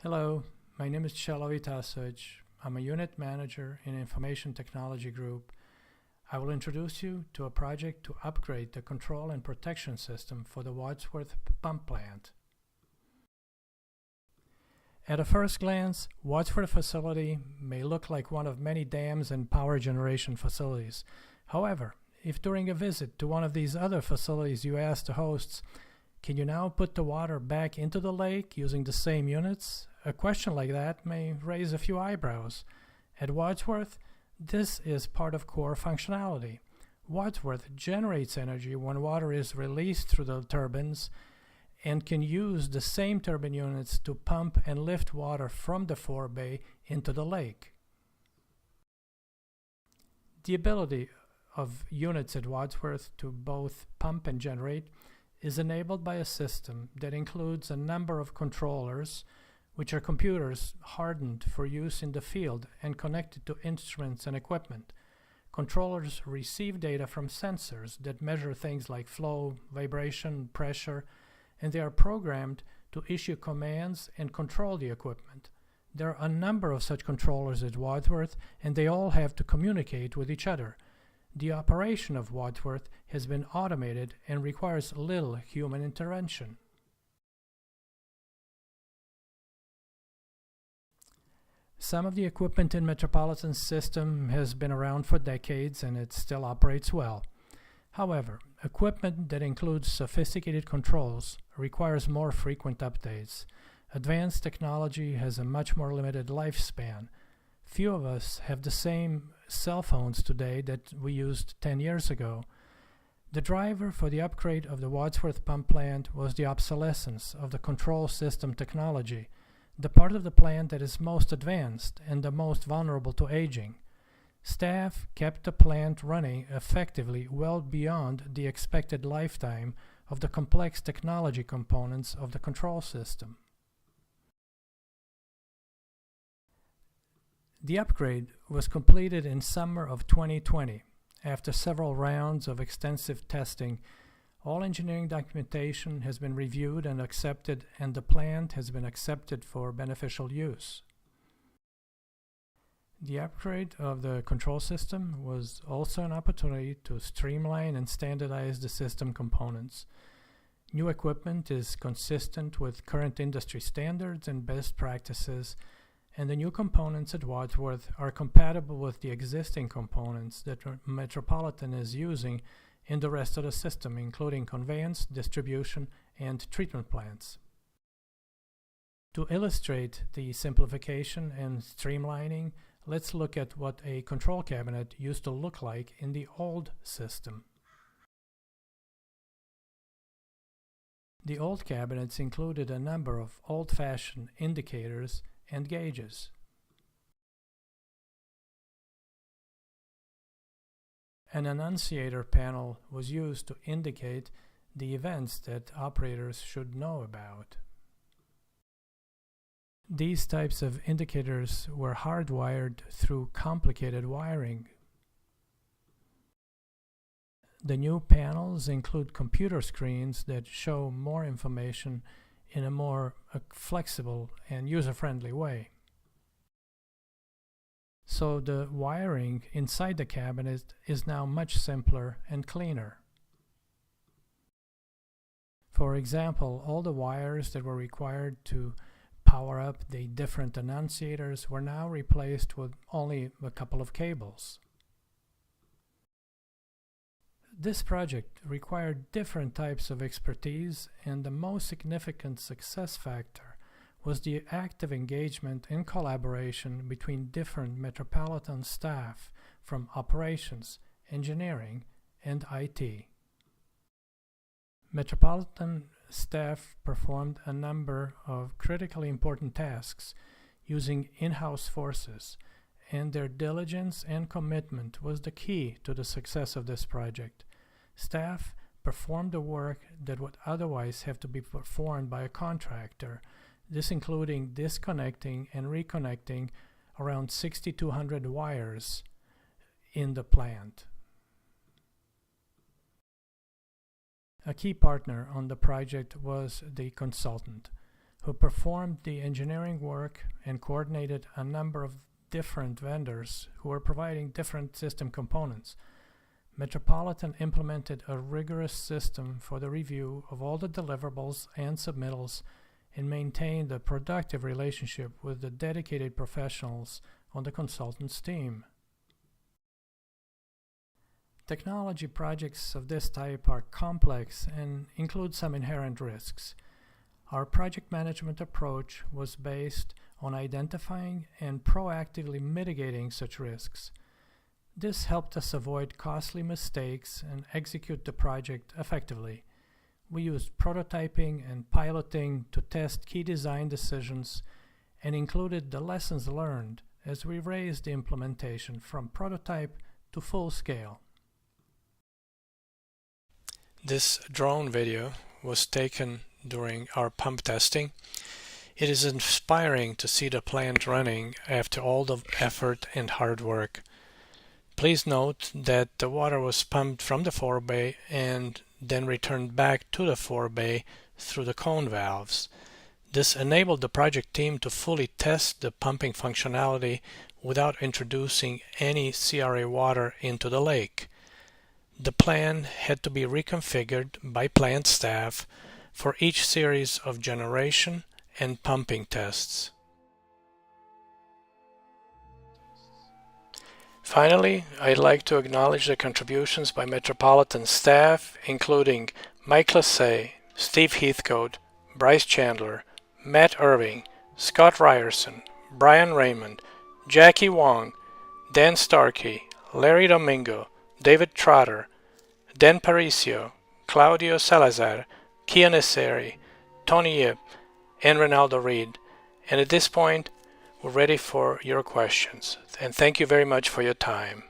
Hello, my name is Chelovi Tasic. I'm a unit manager in Information Technology Group. I will introduce you to a project to upgrade the control and protection system for the Wadsworth pump plant. At a first glance, Wadsworth facility may look like one of many dams and power generation facilities. However, if during a visit to one of these other facilities you ask the hosts, "Can you now put the water back into the lake using the same units?" a question like that may raise a few eyebrows. At Wadsworth, this is part of core functionality. Wadsworth generates energy when water is released through the turbines and can use the same turbine units to pump and lift water from the forebay into the lake. The ability of units at Wadsworth to both pump and generate is enabled by a system that includes a number of controllers, which are computers hardened for use in the field and connected to instruments and equipment. Controllers receive data from sensors that measure things like flow, vibration, pressure, and they are programmed to issue commands and control the equipment. There are a number of such controllers at Wadsworth, and they all have to communicate with each other. The operation of Wadsworth has been automated and requires little human intervention. Some of the equipment in Metropolitan's system has been around for decades and it still operates well. However, equipment that includes sophisticated controls requires more frequent updates. Advanced technology has a much more limited lifespan. Few of us have the same cell phones today that we used 10 years ago. The driver for the upgrade of the Wadsworth pump plant was the obsolescence of the control system technology, the part of the plant that is most advanced and the most vulnerable to aging. Staff kept the plant running effectively well beyond the expected lifetime of the complex technology components of the control system. The upgrade was completed in summer of 2020. After several rounds of extensive testing, all engineering documentation has been reviewed and accepted, and the plant has been accepted for beneficial use. The upgrade of the control system was also an opportunity to streamline and standardize the system components. New equipment is consistent with current industry standards and best practices, and the new components at Wadsworth are compatible with the existing components that Metropolitan is using in the rest of the system, including conveyance, distribution, and treatment plants. To illustrate the simplification and streamlining, let's look at what a control cabinet used to look like in the old system. The old cabinets included a number of old-fashioned indicators and gauges. An annunciator panel was used to indicate the events that operators should know about. These types of indicators were hardwired through complicated wiring. The new panels include computer screens that show more information in a more flexible and user-friendly way. So the wiring inside the cabinet is now much simpler and cleaner. For example, all the wires that were required to power up the different annunciators were now replaced with only a couple of cables. This project required different types of expertise, and the most significant success factor was the active engagement and collaboration between different Metropolitan staff from operations, engineering, and IT. Metropolitan staff performed a number of critically important tasks using in-house forces, and their diligence and commitment was the key to the success of this project. Staff performed the work that would otherwise have to be performed by a contractor, this including disconnecting and reconnecting around 6,200 wires in the plant. A key partner on the project was the consultant. who performed the engineering work and coordinated a number of different vendors who were providing different system components. Metropolitan implemented a rigorous system for the review of all the deliverables and submittals and maintained a productive relationship with the dedicated professionals on the consultant's team. Technology projects of this type are complex and include some inherent risks. Our project management approach was based on identifying and proactively mitigating such risks. This helped us avoid costly mistakes and execute the project effectively. We used prototyping and piloting to test key design decisions and included the lessons learned as we raised the implementation from prototype to full scale. This drone video was taken during our pump testing. It is inspiring to see the plant running after all the effort and hard work. Please note that the water was pumped from the forebay and then returned back to the forebay through the cone valves. This enabled the project team to fully test the pumping functionality without introducing any CRA water into the lake. The plan had to be reconfigured by plant staff for each series of generation and pumping tests. Finally, I'd like to acknowledge the contributions by Metropolitan staff, including Mike Lassay, Steve Heathcote, Bryce Chandler, Matt Irving, Scott Ryerson, Brian Raymond, Jackie Wong, Dan Starkey, Larry Domingo, David Trotter, Dan Paricio, Claudio Salazar, Kian Esseri, Tony Yip, and Ronaldo Reed. And at this point, we're ready for your questions. And thank you very much for your time.